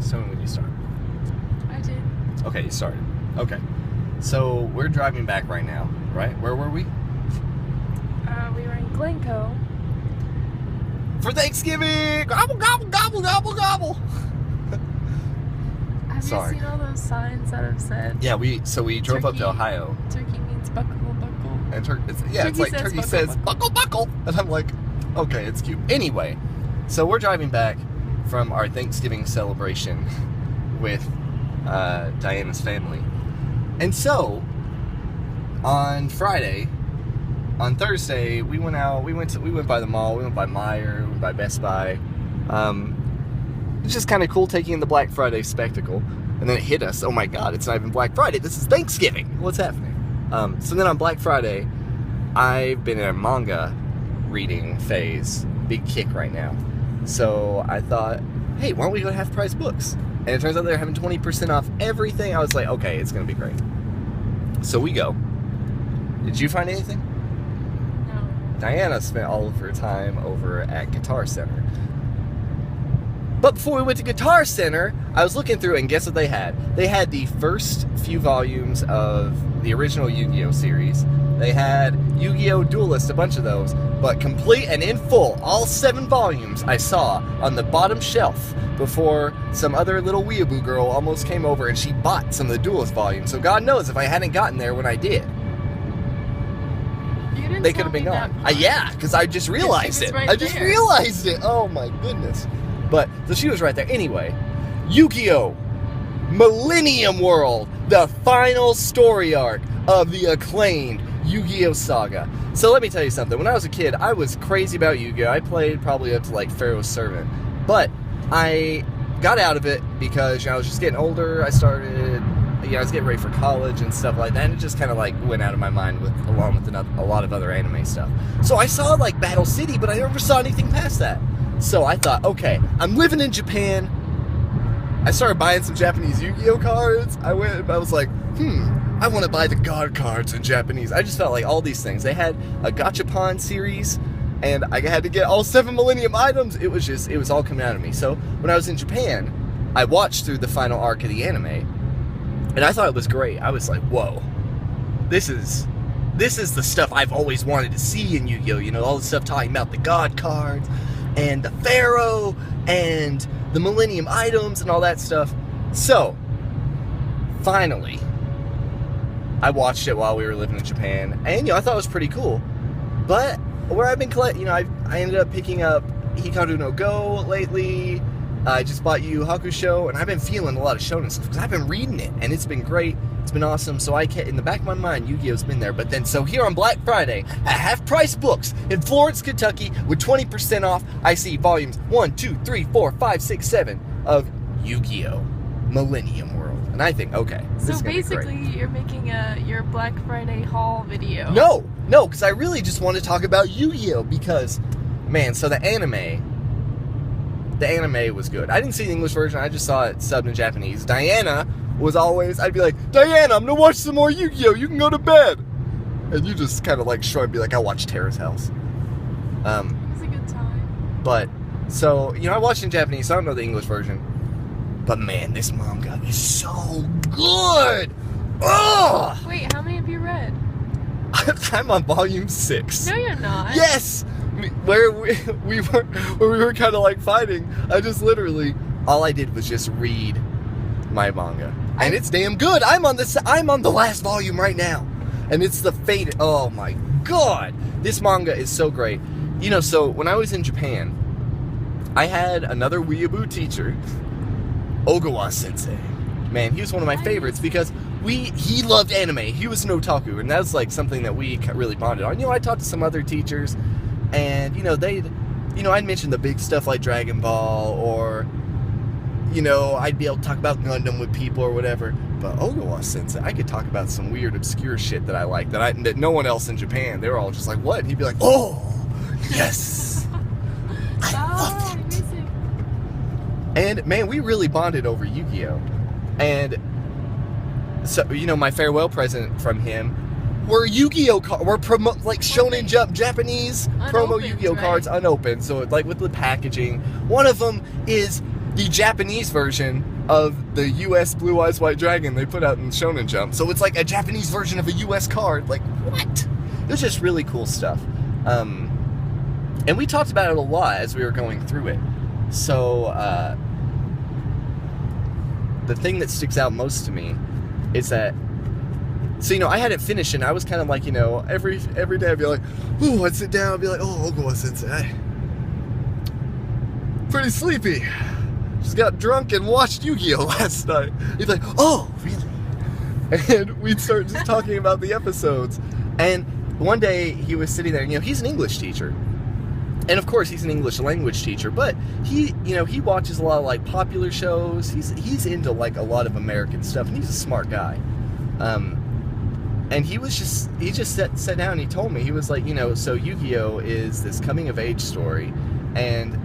So when you start? I did. Okay, you started. Okay. So we're driving back right now, right? Where were we? We were in Glencoe. For Thanksgiving! Gobble, gobble, gobble, gobble, gobble! Have Sorry. you seen all those signs that have said? Yeah, we drove up to Ohio. Turkey means buckle, buckle. And it's like turkey says buckle, buckle. And I'm like, okay, it's cute. Anyway, so we're driving back from our Thanksgiving celebration with Diana's family. And so, on Thursday, we went out, we went by the mall, we went by Meijer, we went by Best Buy. It's just kind of cool taking in the Black Friday spectacle. And then it hit us, oh my god, it's not even Black Friday, this is Thanksgiving. What's happening? So then on Black Friday, I've been in a manga reading phase, big kick right now. So I thought, hey, why don't we go to Half Price Books? And it turns out they're having 20% off everything. I was like, okay, it's going to be great. So we go. Did you find anything? No. Diana spent all of her time over at Guitar Center. But before we went to Guitar Center, I was looking through, and guess what they had? They had the first few volumes of the original Yu-Gi-Oh! Series. They had Yu-Gi-Oh! Duelist, a bunch of those, but complete and in full, all 7 volumes I saw on the bottom shelf before some other little weeaboo girl almost came over and she bought some of the Duelist volumes. So God knows if I hadn't gotten there when I did, they could have been gone. Yeah, because I just realized it. Right I just realized it. Oh my goodness. But, so she was right there. Anyway, Yu-Gi-Oh! Millennium World, the final story arc of the acclaimed Yu-Gi-Oh! Saga. So let me tell you something. When I was a kid, I was crazy about Yu-Gi-Oh! I played probably up to like Pharaoh's Servant. But I got out of it because, I was just getting older. I started, I was getting ready for college and stuff like that. And it just kind of like went out of my mind along with a lot of other anime stuff. So I saw like Battle City, but I never saw anything past that. So I thought, okay, I'm living in Japan. I started buying some Japanese Yu-Gi-Oh! Cards. I was like, I want to buy the God cards in Japanese. I just felt like all these things. They had a Gachapon series, and I had to get all 7 Millennium items. It was all coming out of me. So when I was in Japan, I watched through the final arc of the anime, and I thought it was great. I was like, whoa, this is the stuff I've always wanted to see in Yu-Gi-Oh! All the stuff talking about the God cards, and the Pharaoh, and the Millennium items, and all that stuff. So, finally, I watched it while we were living in Japan, and, I thought it was pretty cool. But, where I've been collecting, I ended up picking up Hikaru no Go lately. I just bought Yu Yu Hakusho, and I've been feeling a lot of shonen stuff, because I've been reading it, and it's been great. It's been awesome. So in the back of my mind, Yu-Gi-Oh's been there. But then, so here on Black Friday, at Half Price Books in Florence, Kentucky, with 20% off, I see volumes 1, 2, 3, 4, 5, 6, 7 of Yu-Gi-Oh! Millennium World. And I think, okay, this is gonna be great. So basically, you're making your Black Friday haul video. No, because I really just want to talk about Yu-Gi-Oh! Because, man, so the anime was good. I didn't see the English version. I just saw it subbed in Japanese. Diana was always, I'd be like, Diana, I'm gonna watch some more Yu-Gi-Oh! You can go to bed. And you just kind of like shrug and be like, I'll watch Terrace House. It was a good time. But, so, I watched it in Japanese, so I don't know the English version. But man, this manga is so good! Ugh! Wait, how many have you read? I'm on volume 6. No, you're not. Yes! Where we were kind of like fighting, I just literally, all I did was just read my manga. And it's damn good. I'm on the last volume right now. And it's the fate. Oh my god. This manga is so great. So when I was in Japan, I had another weeaboo teacher, Ogawa Sensei. Man, he was one of my favorites because he loved anime. He was an otaku, and that's like something that we really bonded on. I talked to some other teachers, and I'd mention the big stuff like Dragon Ball, or I'd be able to talk about Gundam with people or whatever. But Ogawa Sensei, I could talk about some weird, obscure shit that I like that no one else in Japan. They were all just like, "What?" And he'd be like, "Oh, yes, I love it." Amazing. And man, we really bonded over Yu-Gi-Oh! And so, my farewell present from him were Yu-Gi-Oh! Were like Shonen Jump Japanese promo Yu-Gi-Oh! Right? Cards unopened. So like with the packaging, one of them is the Japanese version of the US Blue Eyes White Dragon they put out in Shonen Jump. So it's like a Japanese version of a US card. Like, what? It was just really cool stuff. And we talked about it a lot as we were going through it. So, the thing that sticks out most to me is that, so, you know, I hadn't finished, and I was kind of like, you know, every day I'd be like, ooh, I'd sit down and be like, oh, Ogawa Sensei, pretty sleepy. Just got drunk and watched Yu-Gi-Oh! Last night. He'd be like, oh, really? And we'd start just talking about the episodes. And one day he was sitting there, and, you know, he's an English teacher. And of course, he's an English language teacher, but he, you know, he watches a lot of like popular shows. He's into like a lot of American stuff, and he's a smart guy. And he just sat down and he told me, he was like, you know, so Yu-Gi-Oh! Is this coming of age story, and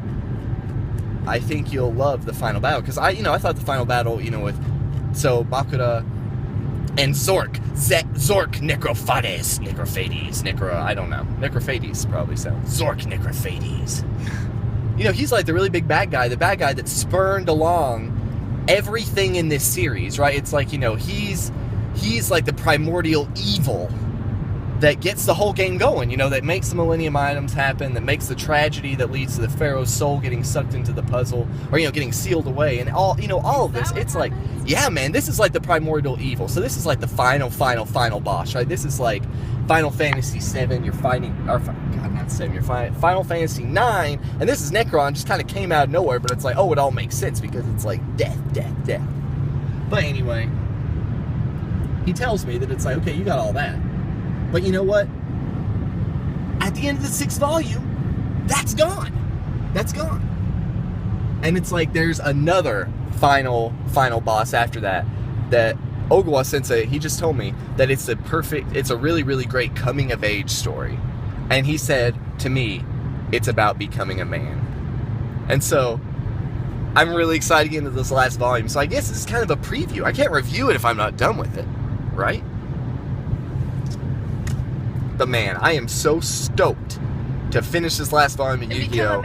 I think you'll love the final battle, because I thought the final battle, you know, with Bakura and Zork Necrophades, I don't know. Necrophades probably sounds. Zork Necrophades. You know, he's like the really big bad guy, the bad guy that spurned along everything in this series, right? It's like, you know, he's like the primordial evil that gets the whole game going, you know, that makes the Millennium items happen, that makes the tragedy that leads to the Pharaoh's soul getting sucked into the puzzle, or, you know, getting sealed away, and all, you know, all of this. It's like, yeah, man, this is like the primordial evil. So this is like the final boss, right? This is like Final Fantasy 7, you're fighting, or, God, not 7, you're fighting Final Fantasy 9, and this is Necron, just kind of came out of nowhere, but it's like, oh, it all makes sense, because it's like death. But anyway, he tells me that it's like, okay, you got all that. But you know what? At the end of the 6th volume, that's gone. That's gone. And it's like there's another final boss after that Ogawa Sensei, he just told me that it's a really, really great coming of age story. And he said to me, it's about becoming a man. And so I'm really excited to get into this last volume. So I guess this is kind of a preview. I can't review it if I'm not done with it, right? But man, I am so stoked to finish this last volume of Yu-Gi-Oh!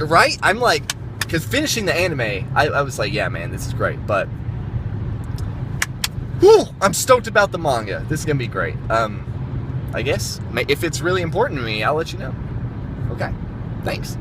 Right? I'm like, because finishing the anime, I was like, yeah, man, this is great. But, whew, I'm stoked about the manga. This is going to be great. I guess, if it's really important to me, I'll let you know. Okay, thanks.